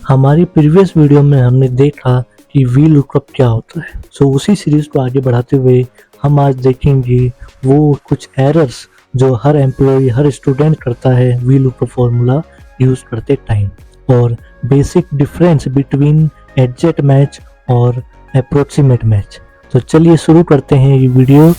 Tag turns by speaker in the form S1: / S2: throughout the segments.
S1: हमारी previous video में हमने देखा कि वी लुकअप क्या होता है। उसी सीरीज को आगे बढ़ाते हुए हम आज देखेंगे वो कुछ एरर्स जो हर एम्प्लॉय हर स्टूडेंट करता है वी लुकअप फॉर्मूला यूज करते टाइम, और basic difference between exact match और अप्रोक्सीमेट मैच। तो चलिए शुरू करते हैं ये वीडियो।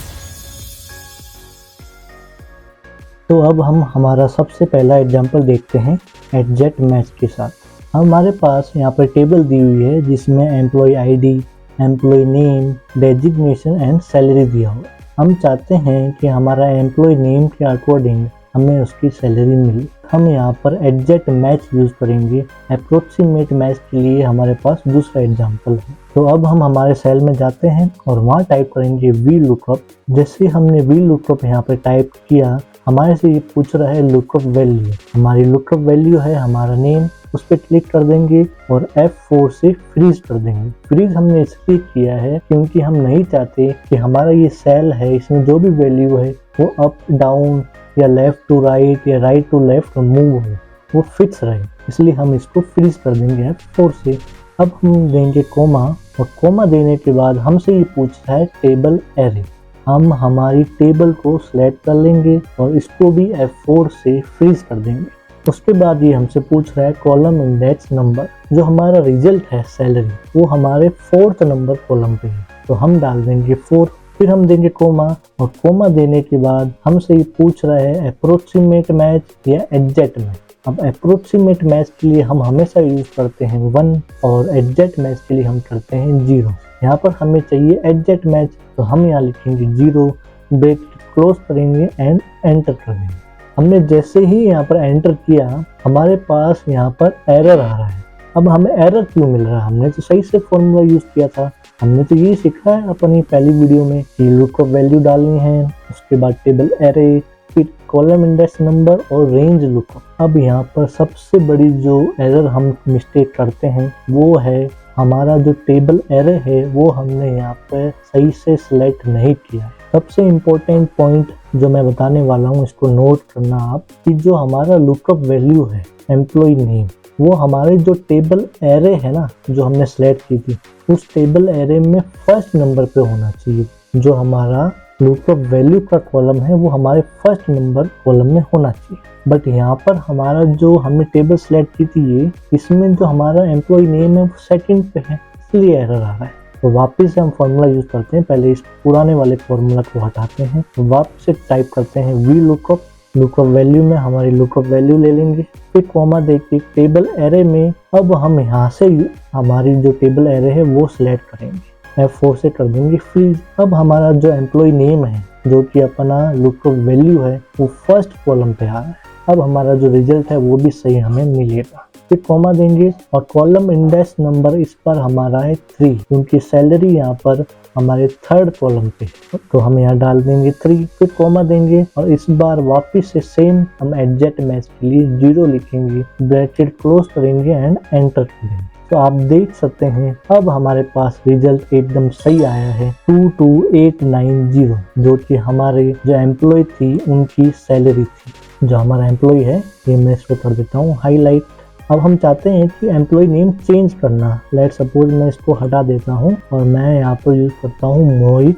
S1: तो अब हम हमारा सबसे पहला एग्जांपल देखते हैं एग्जैक्ट मैच के साथ। हमारे पास यहाँ पर टेबल दी हुई है जिसमें employee ID, employee name, designation and salary दिया हुआ है। हम चाहते हैं कि हमारा एम्प्लॉय नेम के अकॉर्डिंग हमें उसकी सैलरी मिले। हम यहाँ पर एग्जैक्ट मैच यूज करेंगे। अप्रोक्सीमेट मैच के लिए हमारे पास दूसरा एग्जांपल है। तो अब हम हमारे सेल में जाते हैं और वहाँ टाइप करेंगे वी लुकअप। जैसे हमने वी लुकअप यहाँ पर टाइप किया, हमारे से ये पूछ रहा है लुकअप वैल्यू। हमारी लुकअप वैल्यू है हमारा नेम, उस पर क्लिक कर देंगे और F4 से फ्रीज कर देंगे। फ्रीज हमने इसलिए किया है क्योंकि हम नहीं चाहते कि हमारा ये सेल है इसमें जो भी वैल्यू है वो अप डाउन या लेफ्ट टू राइट या राइट टू लेफ्ट मूव हो, वो फिक्स रहे। इसलिए हम इसको फ्रीज कर देंगे F4 से। अब हम देंगे कोमा, और कोमा देने के बाद हमसे ये पूछ रहा है टेबल एरे। हम हमारी टेबल को सिलेक्ट कर लेंगे और इसको भी F4 से फ्रीज कर देंगे। उसके बाद ये हमसे पूछ रहा है कॉलम इंडेक्स नंबर। जो हमारा रिजल्ट है सैलरी वो हमारे 4th नंबर कॉलम पे है, तो हम डाल देंगे 4। फिर हम देंगे कोमा, और कोमा देने के बाद हमसे ये पूछ रहा है अप्रोक्सीमेट मैच या एग्जैक्ट मैच। अब अप्रोक्सीमेट मैच के लिए हम हमेशा यूज करते हैं 1 और एग्जैक्ट मैच के लिए हम करते हैं 0। यहाँ पर हमें चाहिए एग्जैक्ट मैच, तो हम यहाँ लिखेंगे 0, ब्रैकेट क्लोज करेंगे एंड एंटर कर देंगे। हमने जैसे ही यहाँ पर एंटर किया हमारे पास यहाँ पर एरर आ रहा है। अब हमें एरर क्यों मिल रहा है? हमने तो सही से फॉर्मूला यूज किया था। हमने तो ये सीखा है अपनी पहली वीडियो में कि लुकअप वैल्यू डालनी है, उसके बाद टेबल एरे, फिर कॉलम इंडेक्स नंबर और रेंज लुकअप। अब यहाँ पर सबसे बड़ी जो एरर हम मिस्टेक करते हैं वो है हमारा जो टेबल एरे है वो हमने यहाँ पर सही से सिलेक्ट नहीं किया है। सबसे इम्पोर्टेंट पॉइंट जो मैं बताने वाला हूँ इसको नोट करना आप, कि जो हमारा लुकअप वैल्यू है एम्प्लॉय नेम, वो हमारे जो टेबल एरे है ना जो हमने सिलेक्ट की थी उस टेबल एरे में फर्स्ट नंबर पे होना चाहिए। जो हमारा लुकअप वैल्यू का कॉलम है वो हमारे फर्स्ट नंबर कॉलम में होना चाहिए। बट यहाँ पर हमारा जो हमने टेबल सिलेक्ट की थी ये, इसमें जो हमारा एम्प्लॉय नेम है वो सेकंड पे है, इसलिए एरर आ रहा है। तो वापस से हम फॉर्मूला यूज करते हैं। पहले इस पुराने वाले फॉर्मूला को हटाते हैं, तो वापस से टाइप करते हैं वी लुकअप। लुकअप वैल्यू में हमारी लुकअप वैल्यू ले लेंगे, फिर कॉमा देके टेबल एरे में अब हम यहाँ से हमारी जो टेबल एरे है वो सिलेक्ट करेंगे, F4 से कर देंगे फ्रीज। अब हमारा जो एम्प्लॉय नेम है जो कि अपना लुकअप वैल्यू है वो फर्स्ट कॉलम पे आ रहा है। अब हमारा जो रिजल्ट है वो भी सही हमें मिलेगा। फिर कॉमा देंगे और कॉलम इंडेक्स नंबर इस पर हमारा है 3, क्योंकि सैलरी यहाँ पर हमारे 3rd कॉलम पे, तो हम यहाँ डाल देंगे 3। फिर कॉमा देंगे और इस बार वापस से सेम हम एग्जैक्ट मैच के लिए 0 लिखेंगे, ब्रैकेट क्लोज करेंगे एंड एंटर करेंगे। तो आप देख सकते हैं अब हमारे पास रिजल्ट एकदम सही आया है 22890, जो कि हमारे जो एम्प्लॉय थी उनकी सैलरी थी। जो हमारा एम्प्लॉय है ये मैं इसको कर देता हूँ हाईलाइट। अब हम चाहते हैं कि एम्प्लॉय नेम चेंज करना। लेट सपोज मैं इसको हटा देता हूँ और मैं यहाँ पर यूज करता हूँ मोहित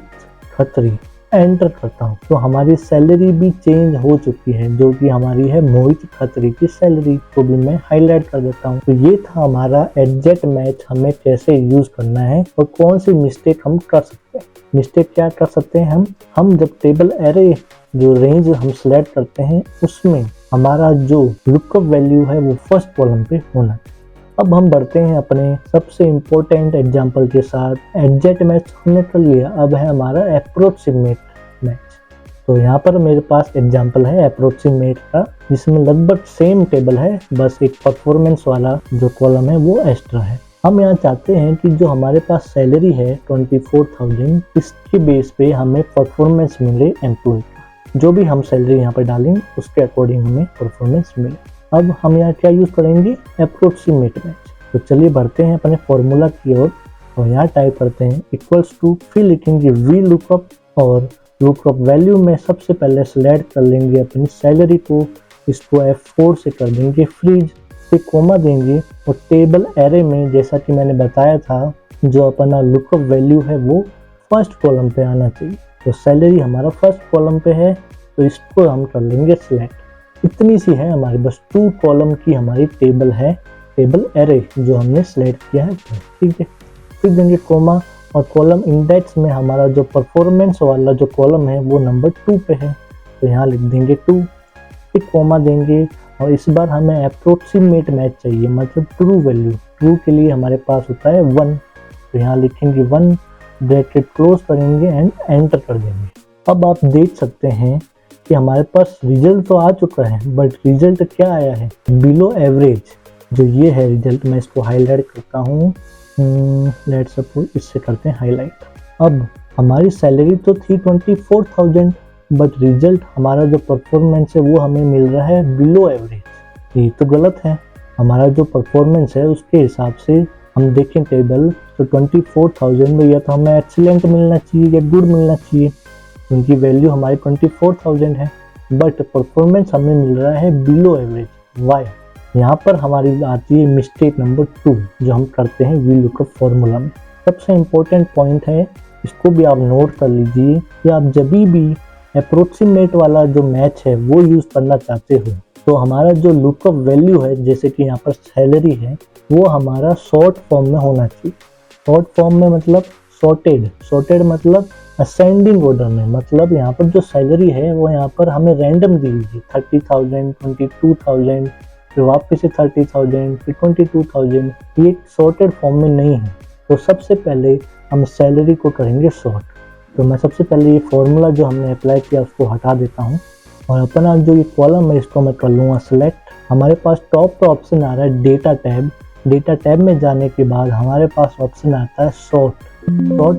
S1: खत्री, एंटर करता हूँ। तो हमारी सैलरी भी चेंज हो चुकी है, जो कि हमारी है मोहित खत्री की सैलरी को भी मैं हाईलाइट कर देता हूँ। तो ये था हमारा एग्जैक्ट मैच हमें कैसे यूज करना है और कौन सी मिस्टेक हम कर सकते हैं। मिस्टेक क्या कर सकते हैं हम जब टेबल एरे जो रेंज हम सिलेक्ट करते हैं उसमें हमारा जो लुकअप वैल्यू है वो फर्स्ट कॉलम पे होना चाहिए। अब हम बढ़ते हैं अपने सबसे इम्पोर्टेंट एग्जांपल के साथ। एग्जैक्ट मैच हमने कर लिया, अब है हमारा अप्रोक्सीमेट मैच। तो यहाँ पर मेरे पास एग्जांपल है अप्रोक्सीमेट का, जिसमें लगभग सेम टेबल है, बस एक परफॉर्मेंस वाला जो कॉलम है वो एक्स्ट्रा है। हम यहाँ चाहते हैं कि जो हमारे पास सैलरी है 24,000, इसके बेस पे हमें परफॉर्मेंस मिले एम्प्लॉय का। जो भी हम सैलरी यहाँ पर डालेंगे उसके अकॉर्डिंग हमें परफॉर्मेंस मिले। अब हम यहाँ क्या यूज करेंगे, अप्रोक्सीमेट मैच। तो चलिए बढ़ते हैं अपने फॉर्मूला की ओर और यहाँ टाइप करते हैं इक्वल्स टू, फिर लिखेंगे वी लुकअप और लुकअप वैल्यू में सबसे पहले सिलेक्ट कर लेंगे अपनी सैलरी को, इसको F4 से कर देंगे फ्रीज। फिर कोमा देंगे और टेबल एरे में जैसा कि मैंने बताया था जो अपना लुकअप वैल्यू है वो फर्स्ट कॉलम पे आना चाहिए। तो सैलरी हमारा फर्स्ट कॉलम पे है तो इसको हम कर लेंगे सिलेक्ट। इतनी सी है हमारी, बस 2 कॉलम की हमारी टेबल है, टेबल एरे जो हमने सिलेक्ट किया है, ठीक है। फिर देंगे कोमा और कॉलम इंडेक्स में हमारा जो परफॉर्मेंस वाला जो कॉलम है वो नंबर 2 पे है तो यहाँ लिख देंगे 2। फिर कोमा देंगे और इस बार हमें अप्रोक्सीमेट मैच चाहिए, मतलब ट्रू वैल्यू। ट्रू के लिए हमारे पास होता है 1 तो यहाँ लिखेंगे 1, ब्रैकेट क्लोज करेंगे एंड एंटर कर देंगे। अब आप देख सकते हैं कि हमारे पास रिजल्ट तो आ चुका है, बट रिजल्ट क्या आया है, बिलो एवरेज। जो ये है रिजल्ट, मैं इसको हाईलाइट करता हूँ, लेट्स सपोज इससे करते हैं हाईलाइट। अब हमारी सैलरी तो थी 24,000, बट रिजल्ट हमारा जो परफॉर्मेंस है वो हमें मिल रहा है बिलो एवरेज। ये तो गलत है। हमारा जो परफॉर्मेंस है उसके हिसाब से हम देखें टेबल तो 24,000 में या तो हमें एक्सीलेंट मिलना चाहिए या गुड मिलना चाहिए, उनकी वैल्यू हमारी 24,000 है, बट परफॉर्मेंस हमें मिल रहा है बिलो एवरेज। वाई? यहाँ पर हमारी आती है मिस्टेक नंबर 2 जो हम करते हैं वी लुकअप फॉर्मूला में। सबसे इम्पोर्टेंट पॉइंट है, इसको भी आप नोट कर लीजिए कि आप जब भी अप्रोक्सीमेट वाला जो मैच है वो यूज़ करना चाहते हो तो हमारा जो लुकअप वैल्यू है, जैसे कि यहाँ पर सैलरी है, वो हमारा शॉर्ट फॉर्म में होना चाहिए। शॉर्ट फॉर्म में मतलब सॉर्टेड मतलब असेंडिंग ऑर्डर में, मतलब यहाँ पर जो सैलरी है वो यहाँ पर हमें रैंडम दी हुई है, 30,000, 22,000, फिर वापस से 30,000, फिर 22,000, ये सॉर्टेड फॉर्म में नहीं है। तो सबसे पहले हम सैलरी को करेंगे सॉर्ट। तो मैं सबसे पहले ये फॉर्मूला जो हमने अप्लाई किया उसको हटा देता हूँ और अपना जो ये कॉलम है इसको मैं कर लूँगा सिलेक्ट। हमारे पास टॉप पे ऑप्शन आ रहा है डेटा टैब। डेटा टैब में जाने के बाद हमारे पास ऑप्शन आता है सॉर्ट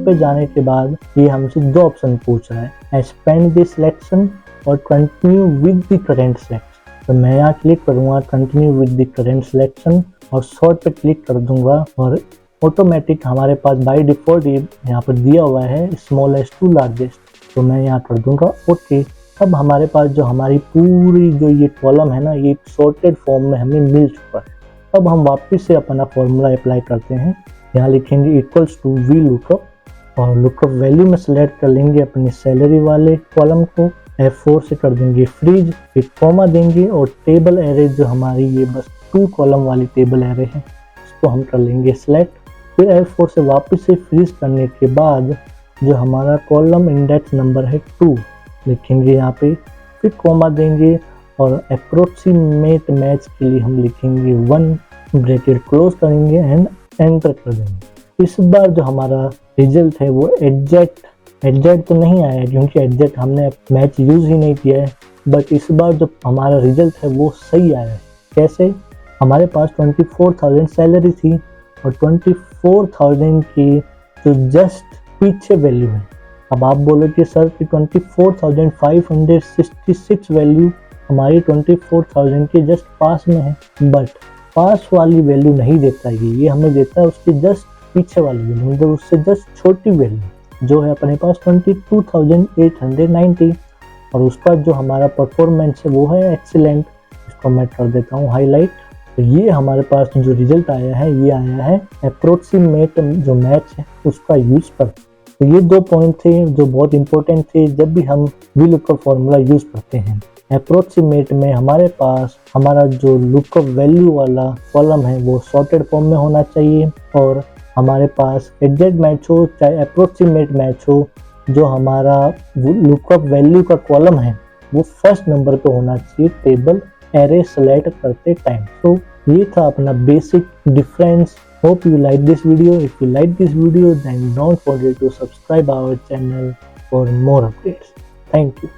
S1: पे जाने के बाद ये हमसे 2 ऑप्शन पूछ रहा है, एक्सपेंड द सिलेक्शन और continue with the current selection. तो मैं यहाँ क्लिक करूँगा continue with the current selection और सॉर्ट पे क्लिक कर दूंगा और ऑटोमेटिक हमारे पास बाय डिफ़ॉल्ट ये यहाँ पर दिया हुआ है स्मॉलेस्ट टू लार्जेस्ट, तो मैं यहाँ कर दूंगा ओके। अब हमारे पास जो हमारी पूरी जो ये कॉलम है ना, ये सॉर्टेड फॉर्म में हमें मिल चुका है। अब हम वापस से अपना फॉर्मूला अप्लाई करते हैं। यहाँ लिखेंगे इक्वल्स टू वी लुकअप और लुकअप वैल्यू में सेलेक्ट कर लेंगे अपनी सैलरी वाले कॉलम को, F4 से कर देंगे फ्रीज, फिर कॉमा देंगे और टेबल एरे जो हमारी ये बस 2 कॉलम वाली टेबल एरे है इसको हम कर लेंगे सिलेक्ट। फिर F4 से वापस से फ्रीज करने के बाद जो हमारा कॉलम इंडेक्स नंबर है 2 लिखेंगे यहाँ पे, फिर कॉमा देंगे और अप्रोक्सीमेट मैच के लिए हम लिखेंगे 1, ब्रैकेट क्लोज करेंगे एंड एंटर कर देंगे। इस बार जो हमारा रिजल्ट है वो एग्जैक्ट तो नहीं आया क्योंकि एग्जैक्ट हमने मैच यूज़ ही नहीं किया है, बट इस बार जो हमारा रिजल्ट है वो सही आया है। कैसे? हमारे पास 24,000 सैलरी थी और 24,000 की जो जस्ट पीछे वैल्यू है। अब आप बोलो कि सर कि 24,566 वैल्यू हमारी 24,000 के जस्ट पास में है, बट पास वाली वैल्यू नहीं देता ये हमें देता है उसके जस्ट पीछे वाली वैल्यू, मतलब उससे जस्ट छोटी वैल्यू जो है अपने पास 22,890 और उसका जो हमारा परफॉर्मेंस है वो है एक्सीलेंट। इसको मैं कर देता हूँ हाईलाइट। तो ये हमारे पास जो रिजल्ट आया है ये आया है अप्रोक्सीमेट जो मैच है उसका यूज पर। तो ये 2 पॉइंट थे जो बहुत इंपॉर्टेंट थे जब भी हम वी लुकअप फॉर्मूला यूज करते हैं। अप्रोक्सीमेट में हमारे पास हमारा जो लुकअप वैल्यू वाला कॉलम है वो सॉर्टेड फॉर्म में होना चाहिए और हमारे पास एग्जैक्ट मैच हो चाहे अप्रोक्सीमेट मैच हो, जो हमारा लुकअप वैल्यू का कॉलम है वो फर्स्ट नंबर पे होना चाहिए टेबल एरे सेलेक्ट करते टाइम। तो ये था अपना basic difference. Hope you like this video. If you like this video then don't forget to subscribe our channel for more updates. Thank you.